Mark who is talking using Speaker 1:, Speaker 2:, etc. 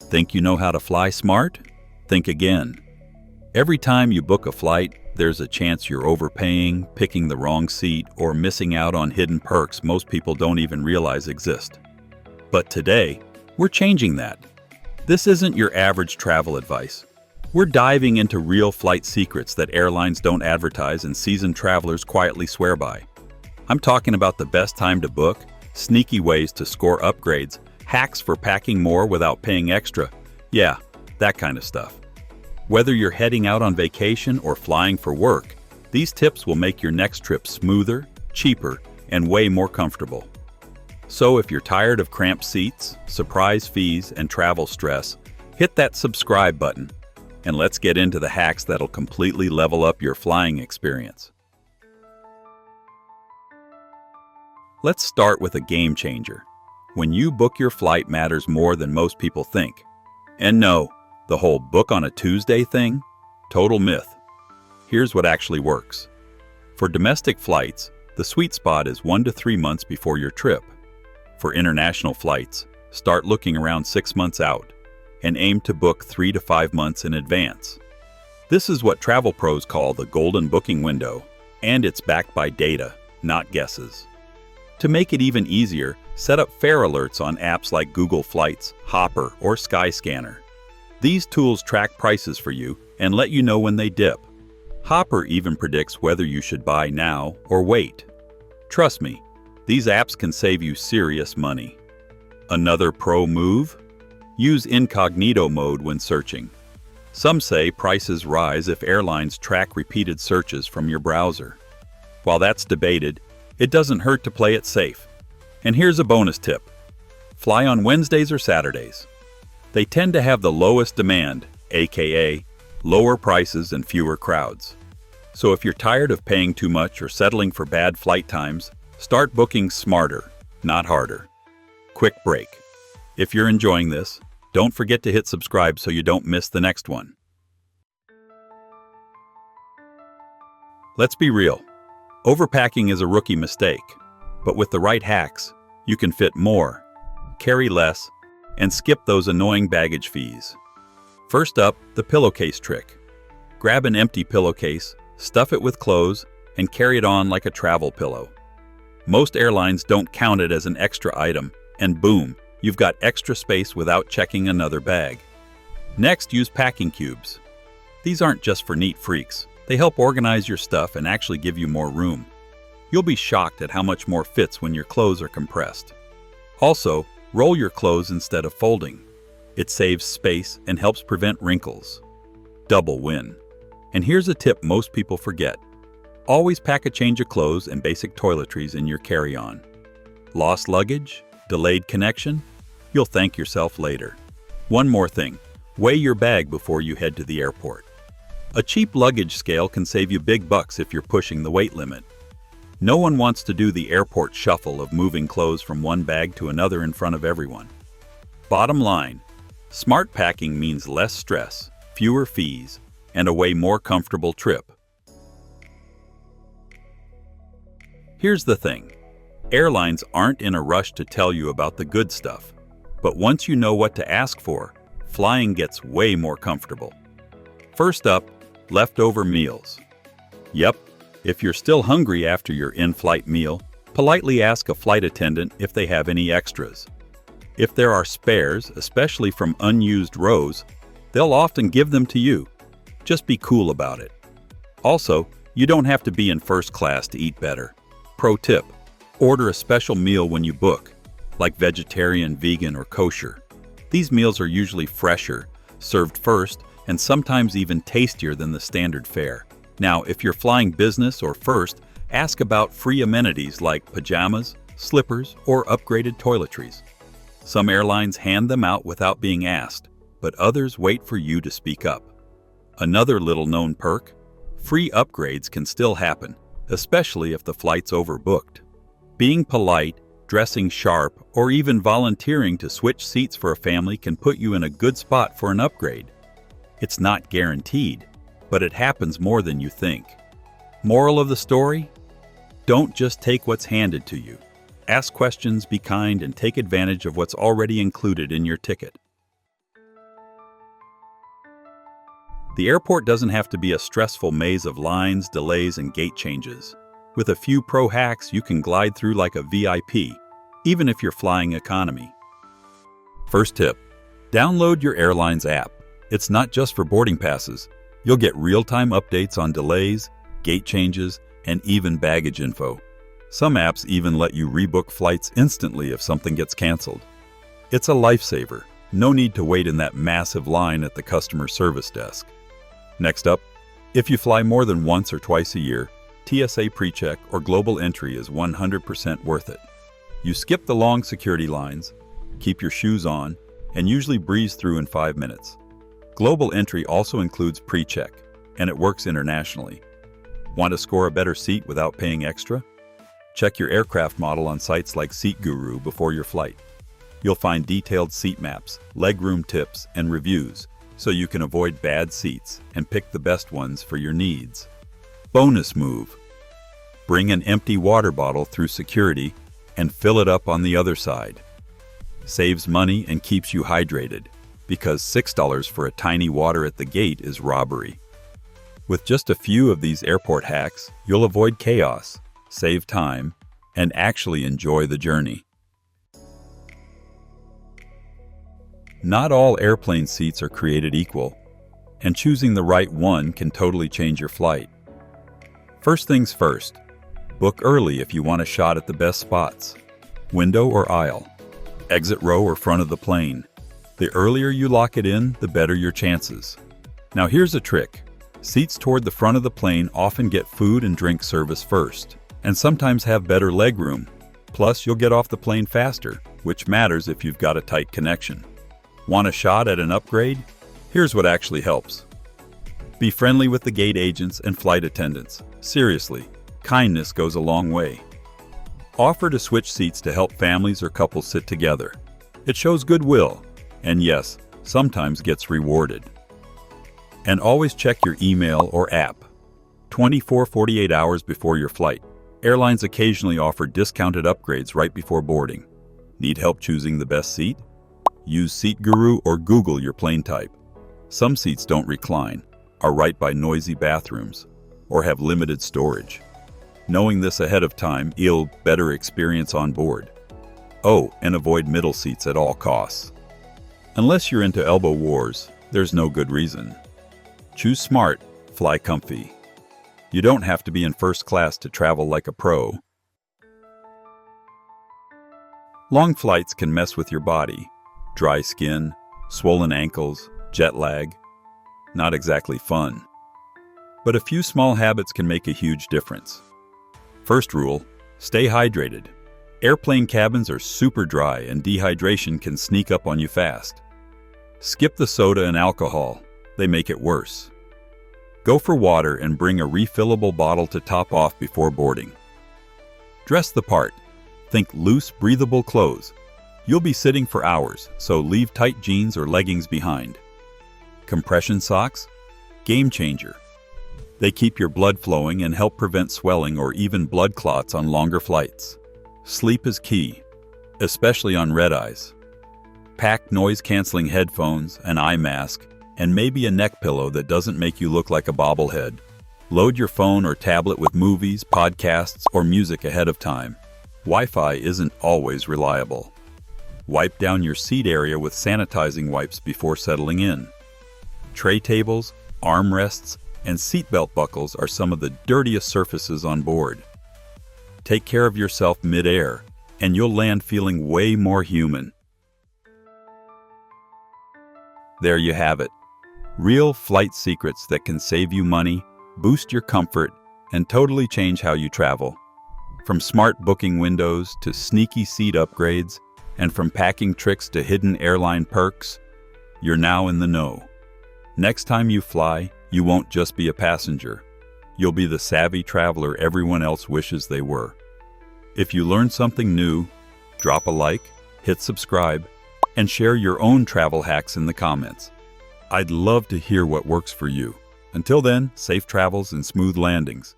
Speaker 1: Think you know how to fly smart? Think again. Every time you book a flight, there's a chance you're overpaying, picking the wrong seat, or missing out on hidden perks most people don't even realize exist. But today, we're changing that. This isn't your average travel advice. We're diving into real flight secrets that airlines don't advertise and seasoned travelers quietly swear by. I'm talking about the best time to book, sneaky ways to score upgrades, hacks for packing more without paying extra. Yeah, that kind of stuff. Whether you're heading out on vacation or flying for work, these tips will make your next trip smoother, cheaper, and way more comfortable. So if you're tired of cramped seats, surprise fees, and travel stress, hit that subscribe button, and let's get into the hacks that'll completely level up your flying experience. Let's start with a game changer. When you book your flight matters more than most people think. And no, the whole book on a Tuesday thing? Total myth. Here's what actually works. For domestic flights, the sweet spot is 1 to 3 months before your trip. For international flights, start looking around 6 months out and aim to book 3 to 5 months in advance. This is what travel pros call the golden booking window, and it's backed by data, not guesses. To make it even easier, set up fare alerts on apps like Google Flights, Hopper, or Skyscanner. These tools track prices for you and let you know when they dip. Hopper even predicts whether you should buy now or wait. Trust me, these apps can save you serious money. Another pro move? Use incognito mode when searching. Some say prices rise if airlines track repeated searches from your browser. While that's debated, it doesn't hurt to play it safe. And here's a bonus tip. Fly on Wednesdays or Saturdays. They tend to have the lowest demand, aka lower prices and fewer crowds. So if you're tired of paying too much or settling for bad flight times, start booking smarter, not harder. Quick break. If you're enjoying this, don't forget to hit subscribe so you don't miss the next one. Let's be real. Overpacking is a rookie mistake, but with the right hacks, you can fit more, carry less, and skip those annoying baggage fees. First up, the pillowcase trick. Grab an empty pillowcase, stuff it with clothes, and carry it on like a travel pillow. Most airlines don't count it as an extra item, and boom, you've got extra space without checking another bag. Next, use packing cubes. These aren't just for neat freaks. They help organize your stuff and actually give you more room. You'll be shocked at how much more fits when your clothes are compressed. Also, roll your clothes instead of folding. It saves space and helps prevent wrinkles. Double win. And here's a tip most people forget. Always pack a change of clothes and basic toiletries in your carry-on. Lost luggage? Delayed connection? You'll thank yourself later. One more thing. Weigh your bag before you head to the airport. A cheap luggage scale can save you big bucks if you're pushing the weight limit. No one wants to do the airport shuffle of moving clothes from one bag to another in front of everyone. Bottom line, smart packing means less stress, fewer fees, and a way more comfortable trip. Here's the thing. Airlines aren't in a rush to tell you about the good stuff, but once you know what to ask for, flying gets way more comfortable. First up, leftover meals. Yep, if you're still hungry after your in-flight meal, politely ask a flight attendant if they have any extras. If there are spares, especially from unused rows, they'll often give them to you. Just be cool about it. Also, you don't have to be in first class to eat better. Pro tip, order a special meal when you book, like vegetarian, vegan, or kosher. These meals are usually fresher, served first, and sometimes even tastier than the standard fare. Now, if you're flying business or first, ask about free amenities like pajamas, slippers, or upgraded toiletries. Some airlines hand them out without being asked, but others wait for you to speak up. Another little-known perk, free upgrades can still happen, especially if the flight's overbooked. Being polite, dressing sharp, or even volunteering to switch seats for a family can put you in a good spot for an upgrade. It's not guaranteed, but it happens more than you think. Moral of the story? Don't just take what's handed to you. Ask questions, be kind, and take advantage of what's already included in your ticket. The airport doesn't have to be a stressful maze of lines, delays, and gate changes. With a few pro hacks, you can glide through like a VIP, even if you're flying economy. First tip, download your Airlines app. It's not just for boarding passes. You'll get real-time updates on delays, gate changes, and even baggage info. Some apps even let you rebook flights instantly if something gets canceled. It's a lifesaver. No need to wait in that massive line at the customer service desk. Next up, if you fly more than once or twice a year, TSA PreCheck or Global Entry is 100% worth it. You skip the long security lines, keep your shoes on, and usually breeze through in 5 minutes. Global Entry also includes PreCheck, and it works internationally. Want to score a better seat without paying extra? Check your aircraft model on sites like Seat Guru before your flight. You'll find detailed seat maps, legroom tips, and reviews, so you can avoid bad seats and pick the best ones for your needs. Bonus move. Bring an empty water bottle through security and fill it up on the other side. Saves money and keeps you hydrated, because $6 for a tiny water at the gate is robbery. With just a few of these airport hacks, you'll avoid chaos, save time, and actually enjoy the journey. Not all airplane seats are created equal, and choosing the right one can totally change your flight. First things first, book early if you want a shot at the best spots. Window or aisle, exit row or front of the plane. The earlier you lock it in, the better your chances. Now here's a trick. Seats toward the front of the plane often get food and drink service first, and sometimes have better legroom. Plus, you'll get off the plane faster, which matters if you've got a tight connection. Want a shot at an upgrade? Here's what actually helps. Be friendly with the gate agents and flight attendants. Seriously, kindness goes a long way. Offer to switch seats to help families or couples sit together. It shows goodwill, and yes, sometimes gets rewarded. And always check your email or app 24-48 hours before your flight. Airlines occasionally offer discounted upgrades right before boarding. Need help choosing the best seat? Use Seat Guru or Google your plane type. Some seats don't recline, are right by noisy bathrooms, or have limited storage. Knowing this ahead of time yields better experience on board. Oh, and avoid middle seats at all costs. Unless you're into elbow wars, there's no good reason. Choose smart, fly comfy. You don't have to be in first class to travel like a pro. Long flights can mess with your body. Dry skin, swollen ankles, jet lag. Not exactly fun. But a few small habits can make a huge difference. First rule, stay hydrated. Airplane cabins are super dry and dehydration can sneak up on you fast. Skip the soda and alcohol. They make it worse. Go for water and bring a refillable bottle to top off before boarding. Dress the part. Think loose, breathable clothes. You'll be sitting for hours, so leave tight jeans or leggings behind. Compression socks? Game changer. They keep your blood flowing and help prevent swelling or even blood clots on longer flights. Sleep is key, especially on red-eyes. Pack noise-canceling headphones, an eye mask, and maybe a neck pillow that doesn't make you look like a bobblehead. Load your phone or tablet with movies, podcasts, or music ahead of time. Wi-Fi isn't always reliable. Wipe down your seat area with sanitizing wipes before settling in. Tray tables, armrests, and seatbelt buckles are some of the dirtiest surfaces on board. Take care of yourself mid-air, and you'll land feeling way more human. There you have it. Real flight secrets that can save you money, boost your comfort, and totally change how you travel. From smart booking windows to sneaky seat upgrades, and from packing tricks to hidden airline perks, you're now in the know. Next time you fly, you won't just be a passenger. You'll be the savvy traveler everyone else wishes they were. If you learned something new, drop a like, hit subscribe, and share your own travel hacks in the comments. I'd love to hear what works for you. Until then, safe travels and smooth landings.